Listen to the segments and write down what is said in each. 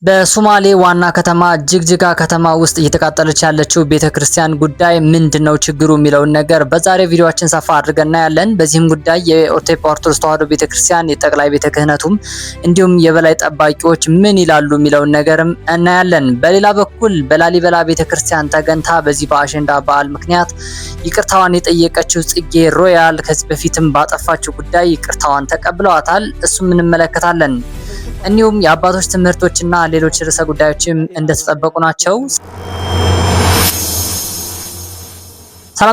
በሶማሌ ዋና ከተማ ጅግጅጋ ከተማ ውስጥ እየተቃጠለች ያለችው ቤተክርስቲያን ጉዳይ ምንድነው ችግሩ የሚለውን ነገር በዛሬ ቪዲዮአችን ሰፋ አድርገን እናያለን። በዚህም ጉዳይ የኦርቶዶክስ ተዋሕዶ ቤተክርስቲያን የጠቅላይ ቤተ ክህነቱም እንዲሁም የበላይ ጠባቂዎች ምን ይላሉ የሚለውን ነገርም እናያለን። በሌላ በኩል በላሊበላ ቤተክርስቲያን ተገንታ በዚህ በአሸንዳ በዓል ምክንያት ይቅርታዋን የጠየቀችው ጽጌ ሮያል ከዚህ በፊትም ባጠፋችው ጉዳይ ይቅርታዋን ተቀብለዋታል። እሱም እንመለከታለን። እንዲሁም የአባቶች ትምህርቶችና ሌሎች ርዕሰ ጉዳዮችም እንደተጠበቁ ናቸው።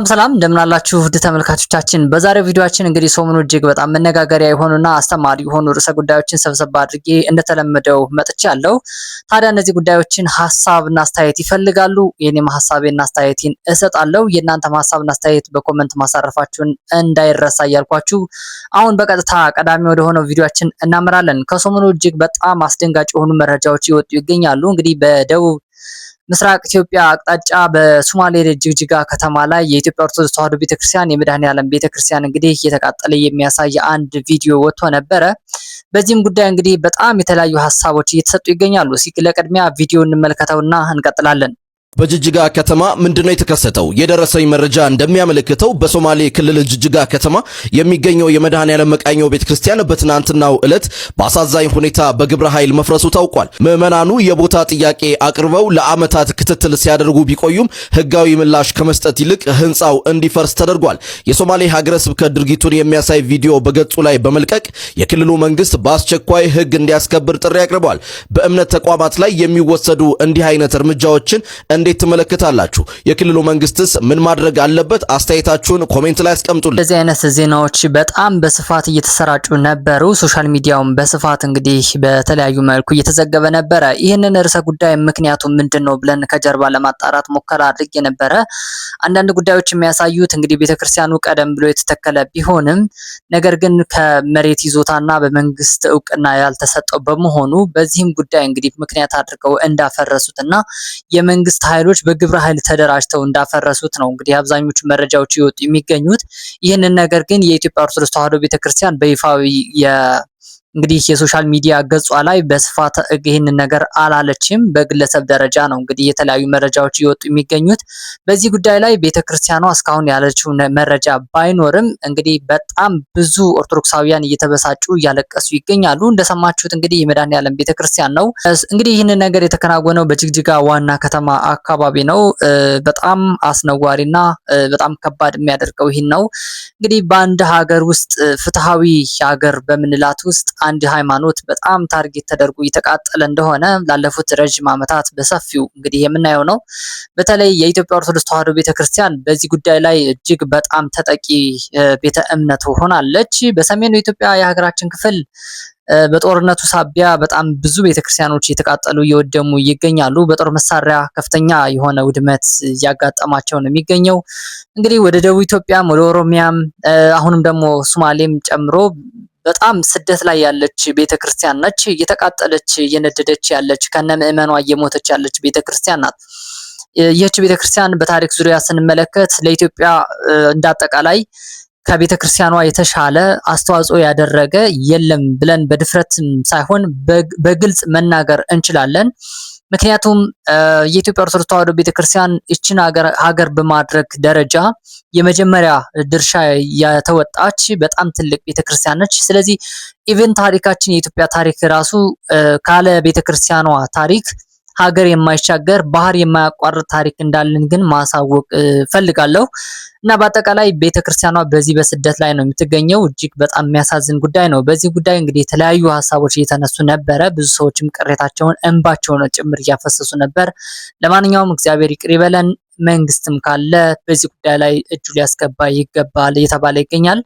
ሰላም እንደምን አላችሁ ውድ ተመልካቾቻችን። በዛሬው ቪዲዮአችን እንግዲህ ሰሞኑን እጅግ በጣም መነጋገሪያ የሆኑና አስተማሪ የሆኑ ርዕሰ ጉዳዮችን ሰብሰብ አድርጌ እንደተለመደው መጥቻለሁ። ታዲያ እነዚህ ጉዳዮችን ሀሳብና አስተያየት ይፈልጋሉ። የኔም ሀሳቤና አስተያየቴን እሰጣለሁ። የእናንተም ሀሳብና አስተያየት በኮሜንት ማሳረፋችሁን እንዳይረሳ እያልኳችሁ አሁን በቀጥታ ቀዳሚ ወደ ሆነው ቪዲዮአችን እናመራለን። ከሰሞኑ እጅግ በጣም አስደንጋጭ የሆኑ መረጃዎች ይወጡ ይገኛሉ። እንግዲህ በደቡብ ምስራቅ ኢትዮጵያ አቅጣጫ በሶማሌ ጅግጅጋ ከተማ ላይ የኢትዮጵያ ኦርቶዶክስ ተዋሕዶ ቤተክርስቲያን የመድኃኔዓለም ቤተክርስቲያን እንግዲህ እየተቃጠለ የሚያሳይ አንድ ቪዲዮ ወጥቶ ነበረ። በዚህም ጉዳይ እንግዲህ በጣም የተለያዩ ሀሳቦች እየተሰጡ ይገኛሉ። ለቅድሚያ ቪዲዮ እንመልከተውና እንቀጥላለን። በጅጅጋ ከተማ ምንድነው የተከሰተው? የደረሰኝ መረጃ እንደሚያመለክተው በሶማሌ ክልል ጅጅጋ ከተማ የሚገኘው የመድኃኔዓለም መቃኞ ቤተክርስቲያን በትናንትናው ዕለት በአሳዛኝ ሁኔታ በግብረ ኃይል መፍረሱ ታውቋል። ምዕመናኑ የቦታ ጥያቄ አቅርበው ለዓመታት ክትትል ሲያደርጉ ቢቆዩም ሕጋዊ ምላሽ ከመስጠት ይልቅ ህንፃው እንዲፈርስ ተደርጓል። የሶማሌ ሀገረ ስብከት ድርጊቱን የሚያሳይ ቪዲዮ በገጹ ላይ በመልቀቅ የክልሉ መንግስት በአስቸኳይ ሕግ እንዲያስከብር ጥሪ አቅርቧል። በእምነት ተቋማት ላይ የሚወሰዱ እንዲህ አይነት እርምጃዎችን እንዴት ትመለከታላችሁ? የክልሉ መንግስትስ ምን ማድረግ አለበት? አስተያየታችሁን ኮሜንት ላይ አስቀምጡልን። እንደዚህ አይነት ዜናዎች በጣም በስፋት እየተሰራጩ ነበሩ። ሶሻል ሚዲያውም በስፋት እንግዲህ በተለያዩ መልኩ እየተዘገበ ነበረ። ይህንን ርዕሰ ጉዳይ ምክንያቱ ምንድነው ብለን ከጀርባ ለማጣራት ሙከራ አድርጌ ነበረ። አንዳንድ ጉዳዮች የሚያሳዩት እንግዲህ ቤተክርስቲያኑ ቀደም ብሎ የተተከለ ቢሆንም ነገር ግን ከመሬት ይዞታና በመንግስት እውቅና ያልተሰጠው በመሆኑ በዚህም ጉዳይ እንግዲህ ምክንያት አድርገው እንዳፈረሱትና የመንግስት ኃይሎች በግብረ ኃይል ተደራጅተው እንዳፈረሱት ነው እንግዲህ አብዛኞቹ መረጃዎች ይወጡ የሚገኙት። ይህንን ነገር ግን የኢትዮጵያ ኦርቶዶክስ ተዋሕዶ ቤተክርስቲያን በይፋዊ እንግዲህ የሶሻል ሚዲያ ገጿ ላይ በስፋት ይህንን ነገር አላለችም። በግለሰብ ደረጃ ነው እንግዲህ የተለያዩ መረጃዎች ይወጡ የሚገኙት። በዚህ ጉዳይ ላይ ቤተክርስቲያኗ እስካሁን ያለችው መረጃ ባይኖርም እንግዲህ በጣም ብዙ ኦርቶዶክሳውያን እየተበሳጩ እያለቀሱ ይገኛሉ። እንደሰማችሁት እንግዲህ የመድኃኔዓለም ቤተክርስቲያን ነው። እንግዲህ ይህንን ነገር የተከናወነው በጅግጅጋ ዋና ከተማ አካባቢ ነው። በጣም አስነዋሪና በጣም ከባድ የሚያደርገው ይህን ነው። እንግዲህ በአንድ ሀገር ውስጥ ፍትሃዊ ሀገር በምንላት ውስጥ አንድ ሃይማኖት በጣም ታርጌት ተደርጎ እየተቃጠለ እንደሆነ ላለፉት ረጅም ዓመታት በሰፊው እንግዲህ የምናየው ነው። በተለይ የኢትዮጵያ ኦርቶዶክስ ተዋሕዶ ቤተክርስቲያን በዚህ ጉዳይ ላይ እጅግ በጣም ተጠቂ ቤተ እምነት ሆናለች። በሰሜኑ ኢትዮጵያ የሀገራችን ክፍል በጦርነቱ ሳቢያ በጣም ብዙ ቤተክርስቲያኖች እየተቃጠሉ እየወደሙ ይገኛሉ። በጦር መሳሪያ ከፍተኛ የሆነ ውድመት እያጋጠማቸው ነው የሚገኘው። እንግዲህ ወደ ደቡብ ኢትዮጵያም ወደ ኦሮሚያም አሁንም ደግሞ ሶማሌም ጨምሮ በጣም ስደት ላይ ያለች ቤተክርስቲያን ነች። እየተቃጠለች እየነደደች ያለች ከነ ምዕመኗ እየሞተች ያለች ቤተክርስቲያን ናት። ይህች ቤተክርስቲያን በታሪክ ዙሪያ ስንመለከት ለኢትዮጵያ እንዳጠቃላይ ከቤተክርስቲያኗ የተሻለ አስተዋጽኦ ያደረገ የለም ብለን በድፍረት ሳይሆን በግልጽ መናገር እንችላለን። ምክንያቱም የኢትዮጵያ ኦርቶዶክስ ተዋሕዶ ቤተክርስቲያን እችን ሀገር በማድረግ ደረጃ የመጀመሪያ ድርሻ የተወጣች በጣም ትልቅ ቤተክርስቲያን ነች። ስለዚህ ኢቨን ታሪካችን የኢትዮጵያ ታሪክ ራሱ ካለ ቤተክርስቲያኗ ታሪክ ሀገር የማይሻገር ባህር የማያቋርጥ ታሪክ እንዳለን ግን ማሳወቅ ፈልጋለሁ። እና በአጠቃላይ ቤተክርስቲያኗ በዚህ በስደት ላይ ነው የምትገኘው። እጅግ በጣም የሚያሳዝን ጉዳይ ነው። በዚህ ጉዳይ እንግዲህ የተለያዩ ሀሳቦች እየተነሱ ነበረ። ብዙ ሰዎችም ቅሬታቸውን እንባቸውን ጭምር እያፈሰሱ ነበር። ለማንኛውም እግዚአብሔር ይቅር ይበለን። መንግስትም ካለ በዚህ ጉዳይ ላይ እጁ ሊያስገባ ይገባል እየተባለ ይገኛል።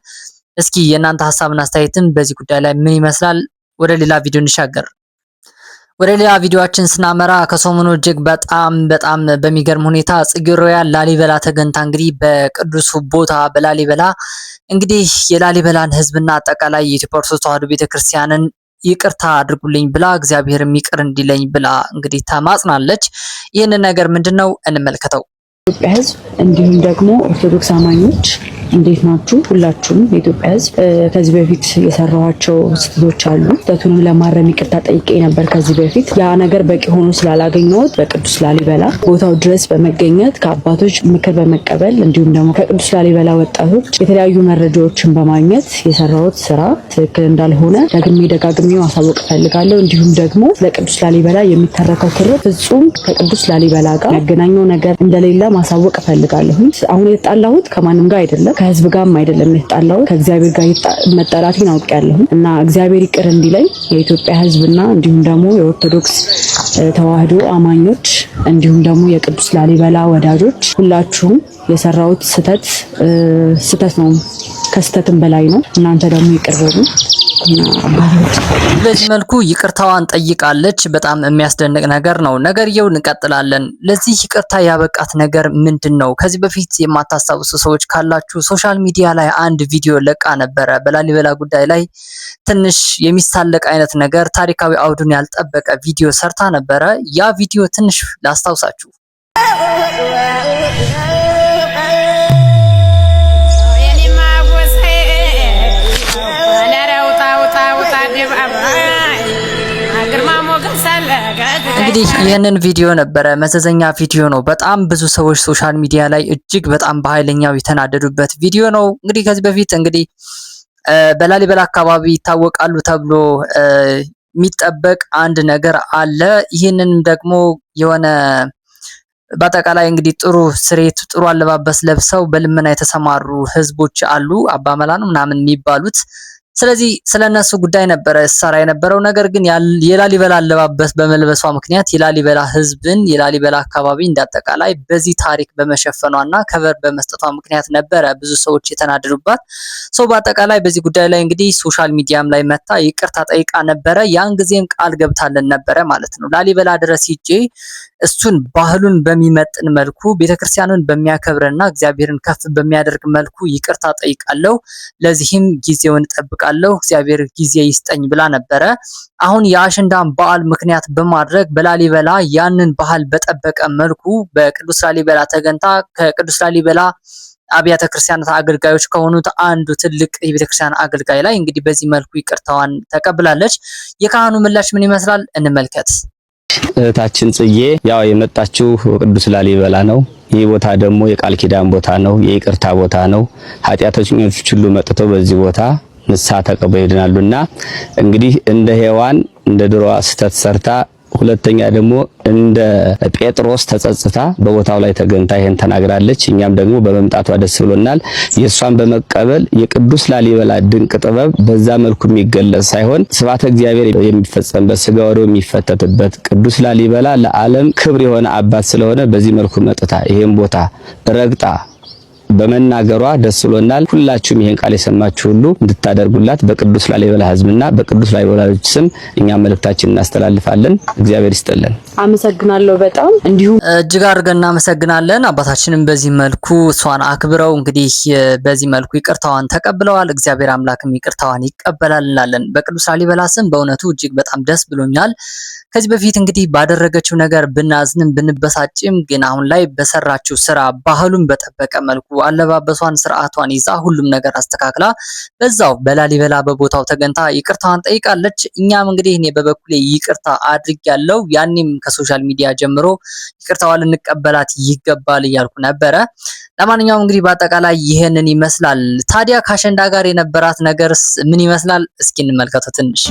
እስኪ የእናንተ ሀሳብና አስተያየትም በዚህ ጉዳይ ላይ ምን ይመስላል? ወደ ሌላ ቪዲዮ እንሻገር። ወደ ሌላ ቪዲዮአችን ስናመራ ከሰሞኑ እጅግ በጣም በሚገርም ሁኔታ ጽጌ ሮያል ላሊበላ ተገንታ እንግዲህ በቅዱስ ቦታ በላሊበላ እንግዲህ የላሊበላን ሕዝብና አጠቃላይ የኢትዮጵያ ኦርቶዶክስ ተዋሕዶ ቤተክርስቲያንን ይቅርታ አድርጉልኝ ብላ እግዚአብሔርም ይቅር እንዲለኝ ብላ እንግዲህ ተማጽናለች። ይህንን ነገር ምንድነው እንመልከተው። ኢትዮጵያ ሕዝብ እንዲሁም ደግሞ ኦርቶዶክስ አማኞች እንዴት ናችሁ? ሁላችሁም የኢትዮጵያ ሕዝብ ከዚህ በፊት የሰራኋቸው ስህተቶች አሉ። ስህተቱንም ለማረም ይቅርታ ጠይቄ ነበር ከዚህ በፊት። ያ ነገር በቂ ሆኖ ስላላገኘሁት በቅዱስ ላሊበላ ቦታው ድረስ በመገኘት ከአባቶች ምክር በመቀበል እንዲሁም ደግሞ ከቅዱስ ላሊበላ ወጣቶች የተለያዩ መረጃዎችን በማግኘት የሰራሁት ስራ ትክክል እንዳልሆነ ደጋግሜ ማሳወቅ ፈልጋለሁ። እንዲሁም ደግሞ ለቅዱስ ላሊበላ የሚተረከው ትርፍ ፍጹም ከቅዱስ ላሊበላ ጋር ያገናኘው ነገር እንደሌለ ማሳወቅ ፈልጋለሁ። አሁን የተጣላሁት ከማንም ጋር አይደለም፣ ከህዝብ ጋርም አይደለም የተጣላሁት፣ ከእግዚአብሔር ጋር መጣላቴን አውቄያለሁ እና እግዚአብሔር ይቅር እንዲለኝ የኢትዮጵያ ህዝብና እንዲሁም ደግሞ የኦርቶዶክስ ተዋህዶ አማኞች እንዲሁም ደግሞ የቅዱስ ላሊበላ ወዳጆች ሁላችሁም የሰራሁት ስህተት ነው፣ ከስህተትም በላይ ነው። እናንተ ደግሞ ይቅር በሉ። በዚህ መልኩ ይቅርታዋን ጠይቃለች። በጣም የሚያስደንቅ ነገር ነው። ነገርየው እንቀጥላለን። ለዚህ ይቅርታ ያበቃት ነገር ምንድነው? ከዚህ በፊት የማታስታውሱ ሰዎች ካላችሁ ሶሻል ሚዲያ ላይ አንድ ቪዲዮ ለቃ ነበረ። በላሊበላ ጉዳይ ላይ ትንሽ የሚሳለቅ አይነት ነገር፣ ታሪካዊ አውዱን ያልጠበቀ ቪዲዮ ሰርታ ነበረ። ያ ቪዲዮ ትንሽ ላስታውሳችሁ። እንግዲህ ይህንን ቪዲዮ ነበረ፣ መዘዘኛ ቪዲዮ ነው። በጣም ብዙ ሰዎች ሶሻል ሚዲያ ላይ እጅግ በጣም በኃይለኛው የተናደዱበት ቪዲዮ ነው። እንግዲህ ከዚህ በፊት እንግዲህ በላሊበላ አካባቢ ይታወቃሉ ተብሎ የሚጠበቅ አንድ ነገር አለ። ይህንን ደግሞ የሆነ በአጠቃላይ እንግዲህ ጥሩ ስሬት ጥሩ አለባበስ ለብሰው በልመና የተሰማሩ ህዝቦች አሉ፣ አባመላ ነው ምናምን የሚባሉት። ስለዚህ ስለነሱ ጉዳይ ነበረ ሰራ የነበረው። ነገር ግን የላሊበላ አለባበስ በመልበሷ ምክንያት የላሊበላ ህዝብን የላሊበላ አካባቢ እንዳጠቃላይ በዚህ ታሪክ በመሸፈኗና ከበር በመስጠቷ ምክንያት ነበረ ብዙ ሰዎች የተናደዱባት። ሰው በአጠቃላይ በዚህ ጉዳይ ላይ እንግዲህ ሶሻል ሚዲያም ላይ መታ ይቅርታ ጠይቃ ነበረ። ያን ጊዜም ቃል ገብታለን ነበረ ማለት ነው። ላሊበላ ድረስ ሂጄ እሱን ባህሉን በሚመጥን መልኩ ቤተክርስቲያኑን በሚያከብርና እግዚአብሔርን ከፍ በሚያደርግ መልኩ ይቅርታ ጠይቃለሁ፣ ለዚህም ጊዜውን ጠብቃለሁ፣ እግዚአብሔር ጊዜ ይስጠኝ ብላ ነበረ። አሁን የአሸንዳን በዓል ምክንያት በማድረግ በላሊበላ ያንን ባህል በጠበቀ መልኩ በቅዱስ ላሊበላ ተገንታ ከቅዱስ ላሊበላ አብያተ ክርስቲያናት አገልጋዮች ከሆኑት አንዱ ትልቅ የቤተክርስቲያን አገልጋይ ላይ እንግዲህ በዚህ መልኩ ይቅርታዋን ተቀብላለች። የካህኑ ምላሽ ምን ይመስላል እንመልከት። እህታችን ጽዬ ያው የመጣችው ቅዱስ ላሊበላ ነው። ይህ ቦታ ደግሞ የቃል ኪዳን ቦታ ነው፣ የይቅርታ ቦታ ነው። ኃጢአተኞች ሁሉ መጥተው በዚህ ቦታ ንስሐ ተቀበለው ይድናሉና እንግዲህ እንደ ሔዋን እንደ ድሮዋ ስተት ሰርታ ሁለተኛ ደግሞ እንደ ጴጥሮስ ተጸጽታ በቦታው ላይ ተገንታ ይሄን ተናግራለች። እኛም ደግሞ በመምጣቷ ደስ ብሎናል። የሷን በመቀበል የቅዱስ ላሊበላ ድንቅ ጥበብ በዛ መልኩ የሚገለጽ ሳይሆን ስብሐተ እግዚአብሔር የሚፈጸምበት ስጋ ወደሙ የሚፈተትበት ቅዱስ ላሊበላ ለዓለም ክብር የሆነ አባት ስለሆነ በዚህ መልኩ መጥታ ይሄን ቦታ ረግጣ በመናገሯ ደስ ብሎናል። ሁላችሁም ይሄን ቃል የሰማችሁ ሁሉ እንድታደርጉላት በቅዱስ ላሊበላ ሕዝብና በቅዱስ ላሊበላ ስም እኛ መልእክታችን እናስተላልፋለን። እግዚአብሔር ይስጥልን። አመሰግናለሁ። በጣም እንዲሁም እጅግ አድርገን እናመሰግናለን። አባታችንም በዚህ መልኩ እሷን አክብረው እንግዲህ በዚህ መልኩ ይቅርታዋን ተቀብለዋል። እግዚአብሔር አምላክም ይቅርታዋን ይቀበላል እንላለን። በቅዱስ ላሊበላ ስም በእውነቱ እጅግ በጣም ደስ ብሎኛል። ከዚህ በፊት እንግዲህ ባደረገችው ነገር ብናዝንም ብንበሳጭም ግን አሁን ላይ በሰራችው ስራ ባህሉን በጠበቀ መልኩ አለባበሷን ስርዓቷን ይዛ ሁሉም ነገር አስተካክላ በዛው በላሊበላ በቦታው ተገንታ ይቅርታዋን ጠይቃለች። እኛም እንግዲህ እኔ በበኩሌ ይቅርታ አድርጌያለሁ። ያኔም ከሶሻል ሚዲያ ጀምሮ ይቅርታዋን ልንቀበላት ይገባል እያልኩ ነበረ። ለማንኛውም እንግዲህ በአጠቃላይ ይሄንን ይመስላል። ታዲያ ከአሸንዳ ጋር የነበራት ነገርስ ምን ይመስላል? እስኪ እንመልከተው ትንሽ።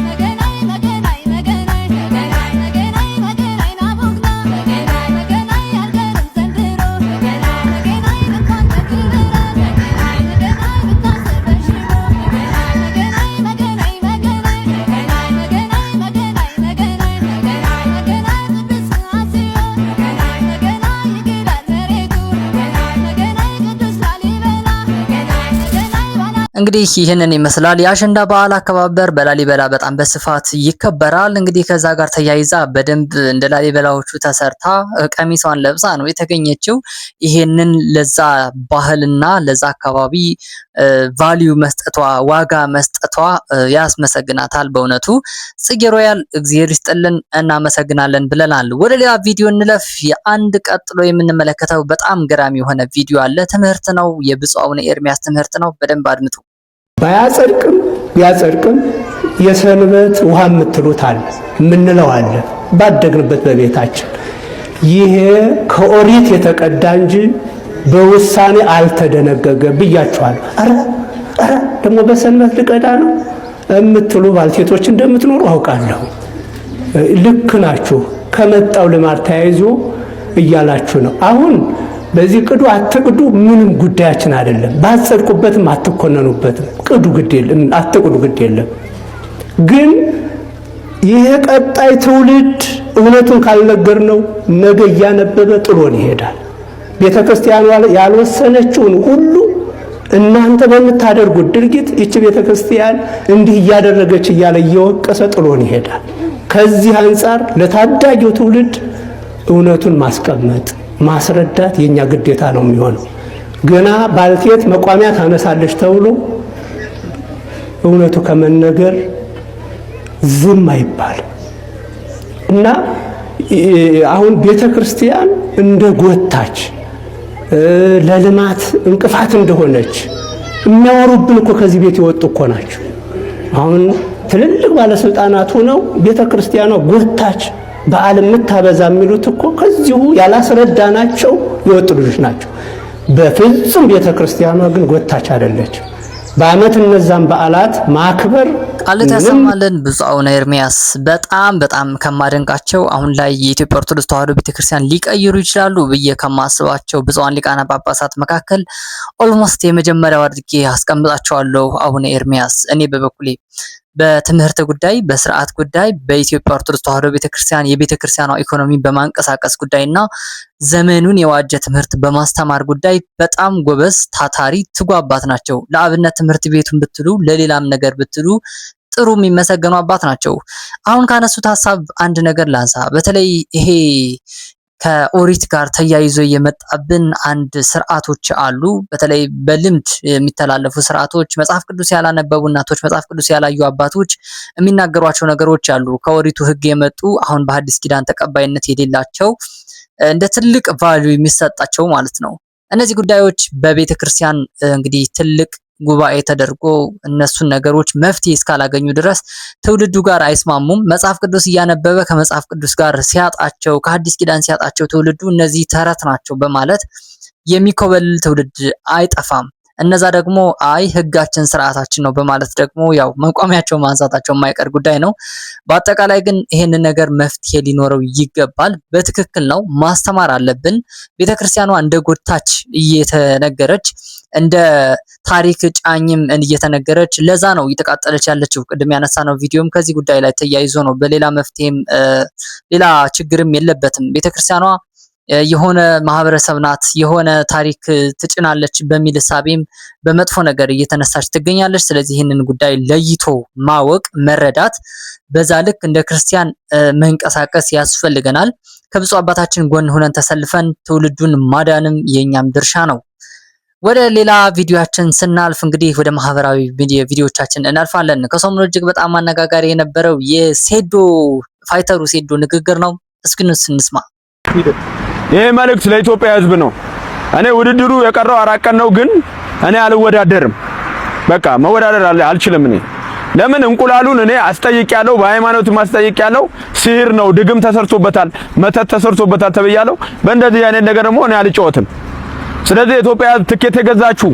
እንግዲህ ይህንን ይመስላል የአሸንዳ በዓል አከባበር በላሊበላ በጣም በስፋት ይከበራል። እንግዲህ ከዛ ጋር ተያይዛ በደንብ እንደ ላሊበላዎቹ ተሰርታ ቀሚሷን ለብሳ ነው የተገኘችው። ይሄንን ለዛ ባህልና ለዛ አካባቢ ቫልዩ መስጠቷ ዋጋ መስጠቷ ያስመሰግናታል። በእውነቱ ጽጌ ሮያል እግዚአብሔር ይስጥልን እናመሰግናለን ብለናል። ወደ ሌላ ቪዲዮ እንለፍ። የአንድ ቀጥሎ የምንመለከተው በጣም ገራሚ የሆነ ቪዲዮ አለ። ትምህርት ነው፣ የብፁዕ አቡነ ኤርሚያስ ትምህርት ነው። በደንብ አድምጡ። ባያጸድቅም ቢያጸድቅም የሰንበት ውሃ የምትሉት አለ የምንለው አለ ባደግንበት በቤታችን። ይሄ ከኦሪት የተቀዳ እንጂ በውሳኔ አልተደነገገ ብያችኋለሁ። አረ ደግሞ በሰንበት ልቀዳ ነው የምትሉ ባልቴቶች እንደምትኖሩ አውቃለሁ። ልክ ናችሁ። ከመጣው ልማድ ተያይዞ እያላችሁ ነው። አሁን በዚህ ቅዱ አትቅዱ ምንም ጉዳያችን አይደለም። ባጸድቁበትም አትኮነኑበትም። ቅዱ ግድ የለም፣ አትቅዱ ግድ የለም። ግን ይሄ ቀጣይ ትውልድ እውነቱን ካልነገርነው ነገ እያነበበ ጥሎን ይሄዳል። ቤተክርስቲያኗ ያልወሰነችውን ሁሉ እናንተ በምታደርጉት ድርጊት ይቺ ቤተክርስቲያን እንዲህ እያደረገች እያለ እየወቀሰ ጥሎን ይሄዳል። ከዚህ አንጻር ለታዳጊው ትውልድ እውነቱን ማስቀመጥ ማስረዳት የኛ ግዴታ ነው የሚሆነው። ገና ባልቴት መቋሚያ ታነሳለች ተብሎ እውነቱ ከመነገር ዝም አይባልም እና አሁን ቤተክርስቲያን እንደ ጎታች ለልማት እንቅፋት እንደሆነች የሚያወሩብን እኮ ከዚህ ቤት የወጡ እኮ ናቸው። አሁን ትልልቅ ባለስልጣናት ሆነው ቤተክርስቲያኗ ጎታች በዓል የምታበዛ የሚሉት እኮ ከዚሁ ያላስረዳናቸው የወጡ ልጆች ናቸው። በፍጹም ቤተክርስቲያኗ ግን ጎታች አይደለች። በአመት እነዛን በዓላት ማክበር ቃል ተሰማለን። ብፁዕ አቡነ ኤርሚያስ በጣም ከማደንቃቸው አሁን ላይ የኢትዮጵያ ኦርቶዶክስ ተዋሕዶ ቤተክርስቲያን ሊቀይሩ ይችላሉ ብዬ ከማስባቸው ብፁዓን ሊቃነ ጳጳሳት መካከል ኦልሞስት የመጀመሪያው አድርጌ አስቀምጣቸዋለሁ አቡነ ኤርሚያስ። እኔ በበኩሌ በትምህርት ጉዳይ፣ በስርዓት ጉዳይ፣ በኢትዮጵያ ኦርቶዶክስ ተዋሕዶ ቤተክርስቲያን የቤተክርስቲያኗ ኢኮኖሚ በማንቀሳቀስ ጉዳይና ዘመኑን የዋጀ ትምህርት በማስተማር ጉዳይ በጣም ጎበዝ፣ ታታሪ፣ ትጉ አባት ናቸው። ለአብነት ትምህርት ቤቱን ብትሉ ለሌላም ነገር ብትሉ ጥሩ የሚመሰገኑ አባት ናቸው። አሁን ካነሱት ሐሳብ አንድ ነገር ላንሳ። በተለይ ይሄ ከኦሪት ጋር ተያይዞ የመጣብን አንድ ስርዓቶች አሉ። በተለይ በልምድ የሚተላለፉ ስርዓቶች፣ መጽሐፍ ቅዱስ ያላነበቡ እናቶች፣ መጽሐፍ ቅዱስ ያላዩ አባቶች የሚናገሯቸው ነገሮች አሉ። ከኦሪቱ ሕግ የመጡ አሁን በሐዲስ ኪዳን ተቀባይነት የሌላቸው እንደ ትልቅ ቫልዩ የሚሰጣቸው ማለት ነው። እነዚህ ጉዳዮች በቤተ ክርስቲያን እንግዲህ ትልቅ ጉባኤ ተደርጎ እነሱን ነገሮች መፍትሄ እስካላገኙ ድረስ ትውልዱ ጋር አይስማሙም። መጽሐፍ ቅዱስ እያነበበ ከመጽሐፍ ቅዱስ ጋር ሲያጣቸው፣ ከሐዲስ ኪዳን ሲያጣቸው ትውልዱ እነዚህ ተረት ናቸው በማለት የሚኮበልል ትውልድ አይጠፋም። እነዛ ደግሞ አይ ህጋችን ስርዓታችን ነው በማለት ደግሞ ያው መቋሚያቸው ማንሳታቸው የማይቀር ጉዳይ ነው። በአጠቃላይ ግን ይሄንን ነገር መፍትሄ ሊኖረው ይገባል። በትክክል ነው ማስተማር አለብን። ቤተክርስቲያኗ እንደ ጎታች እየተነገረች እንደ ታሪክ ጫኝም እየተነገረች ለዛ ነው እየተቃጠለች ያለችው። ቅድም ያነሳነው ቪዲዮም ከዚህ ጉዳይ ላይ ተያይዞ ነው። በሌላ መፍትሄም ሌላ ችግርም የለበትም። ቤተክርስቲያኗ የሆነ ማህበረሰብ ናት፣ የሆነ ታሪክ ትጭናለች በሚል ሐሳቤም በመጥፎ ነገር እየተነሳች ትገኛለች። ስለዚህ ይህንን ጉዳይ ለይቶ ማወቅ መረዳት፣ በዛ ልክ እንደ ክርስቲያን መንቀሳቀስ ያስፈልገናል። ከብፁዕ አባታችን ጎን ሆነን ተሰልፈን ትውልዱን ማዳንም የኛም ድርሻ ነው። ወደ ሌላ ቪዲዮአችን ስናልፍ እንግዲህ ወደ ማህበራዊ ቪዲዮቻችን እናልፋለን። ከሰሞኑ እጅግ በጣም አነጋጋሪ የነበረው የሴዶ ፋይተሩ ሴዶ ንግግር ነው። እስኪ እንስማ። ይሄ መልእክት ለኢትዮጵያ ሕዝብ ነው። እኔ ውድድሩ የቀረው 4 ቀን ነው፣ ግን እኔ አልወዳደርም። በቃ መወዳደር አልችልም። እኔ ለምን እንቁላሉን እኔ አስጠይቄያለሁ፣ በሃይማኖት ማስጠይቄያለሁ። ሲህር ነው፣ ድግም ተሰርቶበታል፣ መተት ተሰርቶበታል ተብያለሁ። በእንደዚህ አይነት ነገር ደግሞ እኔ አልጫወትም። ስለዚህ የኢትዮጵያ ሕዝብ ትኬት የገዛችሁ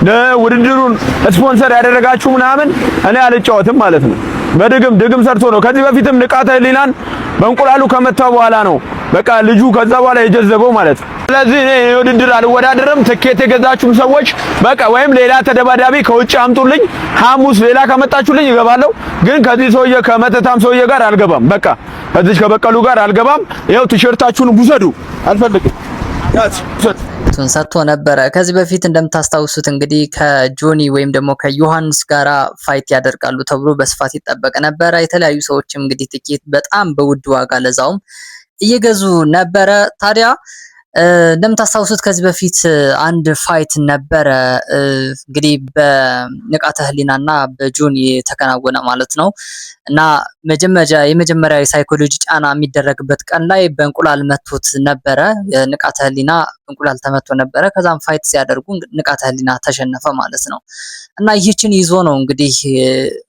ለውድድሩን ስፖንሰር ያደረጋችሁ ምናምን እኔ አልጫወትም ማለት ነው። ድግም ሰርቶ ነው። ከዚህ በፊትም ንቃተ ህሊናን በእንቁላሉ ከመታው በኋላ ነው በቃ ልጁ ከዛ በኋላ የጀዘበው ማለት ነው። ስለዚህ እኔ ውድድር አልወዳደርም። ትኬት የገዛችሁም ሰዎች በቃ ወይም ሌላ ተደባዳቢ ከውጭ አምጡልኝ፣ ሐሙስ ሌላ ከመጣችሁልኝ እገባለሁ። ግን ከዚህ ሰውዬ ከመተታም ሰውዬ ጋር አልገባም። በቃ ከዚህ ከበቀሉ ጋር አልገባም። ይኸው ቲሸርታችሁን ውሰዱ፣ አልፈልግም። ሰጥቶ ነበረ። ከዚህ በፊት እንደምታስታውሱት እንግዲህ ከጆኒ ወይም ደግሞ ከዮሐንስ ጋራ ፋይት ያደርጋሉ ተብሎ በስፋት ይጠበቅ ነበረ። የተለያዩ ሰዎችም እንግዲህ ትኬት በጣም በውድ ዋጋ ለዛውም እየገዙ ነበረ። ታዲያ እንደምታስታውሱት ከዚህ በፊት አንድ ፋይት ነበረ እንግዲህ በንቃተ ህሊናና በጆኒ የተከናወነ ማለት ነው። እና የመጀመሪያ የሳይኮሎጂ ጫና የሚደረግበት ቀን ላይ በእንቁላል መቶት ነበረ። ንቃተ ህሊና እንቁላል ተመቶ ነበረ። ከዛም ፋይት ሲያደርጉ ንቃተ ህሊና ተሸነፈ ማለት ነው። እና ይህችን ይዞ ነው እንግዲህ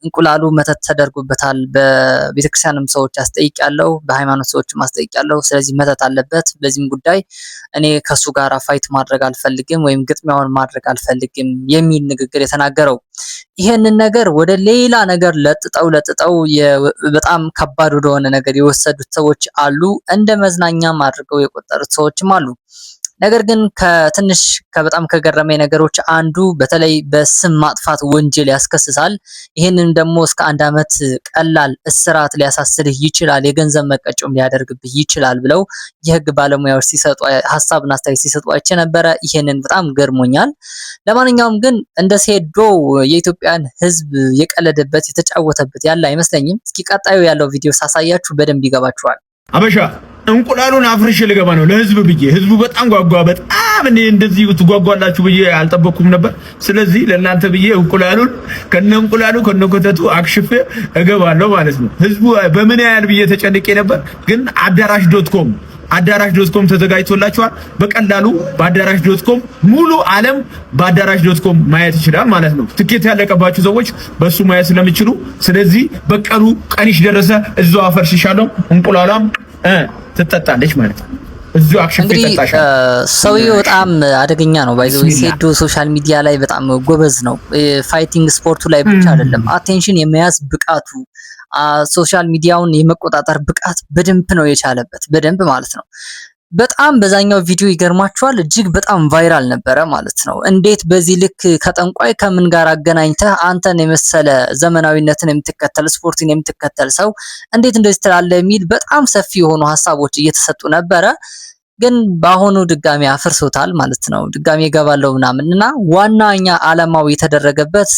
እንቁላሉ መተት ተደርጎበታል። በቤተክርስቲያንም ሰዎች አስጠይቂያለሁ፣ በሃይማኖት ሰዎችም አስጠይቂያለሁ። ስለዚህ መተት አለበት። በዚህም ጉዳይ እኔ ከሱ ጋር ፋይት ማድረግ አልፈልግም ወይም ግጥሚያውን ማድረግ አልፈልግም የሚል ንግግር የተናገረው። ይሄንን ነገር ወደ ሌላ ነገር ለጥጠው በጣም ከባድ ወደሆነ ነገር የወሰዱት ሰዎች አሉ። እንደ መዝናኛም አድርገው የቆጠሩት ሰዎችም አሉ። ነገር ግን በጣም ከገረመኝ ነገሮች አንዱ በተለይ በስም ማጥፋት ወንጀል ያስከስሳል። ይህንን ደግሞ እስከ 1 ዓመት ቀላል እስራት ሊያሳስርህ ይችላል፣ የገንዘብ መቀጮም ሊያደርግብህ ይችላል ብለው የህግ ባለሙያዎች ሲሰጡ ሀሳብና አስተያየት ሲሰጡ አይቼ ነበረ። ይሄንን በጣም ገርሞኛል። ለማንኛውም ግን እንደ ሴዶ የኢትዮጵያን ህዝብ የቀለደበት የተጫወተበት ያለ አይመስለኝም። እስኪ ቀጣዩ ያለው ቪዲዮ ሳሳያችሁ በደንብ ይገባችኋል። አበሻ እንቁላሉን አፍርሽ ልገባ ነው ለህዝብ ብዬ። ህዝቡ በጣም ጓጓ። በጣም እኔ እንደዚህ ትጓጓላችሁ ብዬ አልጠበቅኩም ነበር። ስለዚህ ለእናንተ ብዬ እንቁላሉን ከነንቁላሉ ከነኮተቱ አክሽፌ እገባለሁ ማለት ነው። ህዝቡ በምን ያህል ብዬ ተጨንቄ ነበር። ግን አዳራሽ.com ተዘጋጅቶላችኋል። በቀላሉ በአዳራሽ.com ሙሉ ዓለም በአዳራሽ.com ማየት ይችላል ማለት ነው። ትኬት ያለቀባችሁ ሰዎች በሱ ማየት ስለሚችሉ፣ ስለዚህ በቀሉ ቀንሽ ደረሰ። እዛው አፈርሽሻለሁ እንቁላሏም ትጠጣለች ማለት ነው። እዚሁ አክሽን ይጠጣሻል። ሰውዬው በጣም አደገኛ ነው። ባይዘው ሴዶ ሶሻል ሚዲያ ላይ በጣም ጎበዝ ነው። ፋይቲንግ ስፖርቱ ላይ ብቻ አይደለም፣ አቴንሽን የመያዝ ብቃቱ፣ ሶሻል ሚዲያውን የመቆጣጠር ብቃት በደንብ ነው የቻለበት። በደንብ ማለት ነው። በጣም በዛኛው ቪዲዮ ይገርማችኋል፣ እጅግ በጣም ቫይራል ነበረ ማለት ነው። እንዴት በዚህ ልክ ከጠንቋይ ከምን ጋር አገናኝተህ አንተን የመሰለ ዘመናዊነትን የምትከተል ስፖርትን የምትከተል ሰው እንዴት እንደዚህ ትላለህ የሚል በጣም ሰፊ የሆኑ ሀሳቦች እየተሰጡ ነበረ። ግን በአሁኑ ድጋሚ አፍርሶታል ማለት ነው። ድጋሚ ይገባለው ምናምን እና ዋናኛ ዓላማው የተደረገበት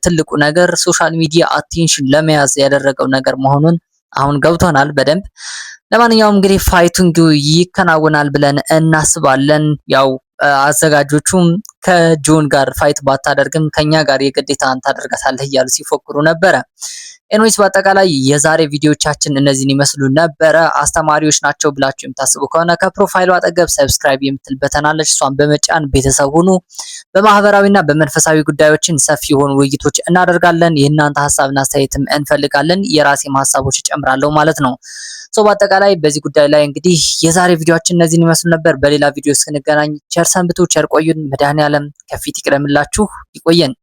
ትልቁ ነገር ሶሻል ሚዲያ አቴንሽን ለመያዝ ያደረገው ነገር መሆኑን አሁን ገብቶናል በደንብ። ለማንኛውም እንግዲህ ፋይቲንግ ይከናወናል ብለን እናስባለን። ያው አዘጋጆቹም ከጆን ጋር ፋይት ባታደርግም ከኛ ጋር የግዴታን ታደርጋታለህ እያሉ ሲፎክሩ ነበረ። ኤንዌይስ በአጠቃላይ የዛሬ ቪዲዮቻችን እነዚህን ይመስሉ ነበረ። አስተማሪዎች ናቸው ብላችሁ የምታስቡ ከሆነ ከፕሮፋይሉ አጠገብ ሰብስክራይብ የምትል በተን አለች። እሷን በመጫን ቤተሰብ ሁኑ። በማህበራዊና በመንፈሳዊ ጉዳዮችን ሰፊ የሆኑ ውይይቶች እናደርጋለን። የእናንተ ሀሳብና አስተያየትም እንፈልጋለን። የራሴም ሀሳቦች እጨምራለሁ ማለት ነው። በአጠቃላይ በዚህ ጉዳይ ላይ እንግዲህ የዛሬ ቪዲዮአችን እነዚህን ይመስሉ ነበር። በሌላ ቪዲዮ እስክንገናኝ ቸር ሰንብቱ፣ ቸር ቆዩን። መድኃኔዓለም ከፊት ይቅደምላችሁ። ይቆየን።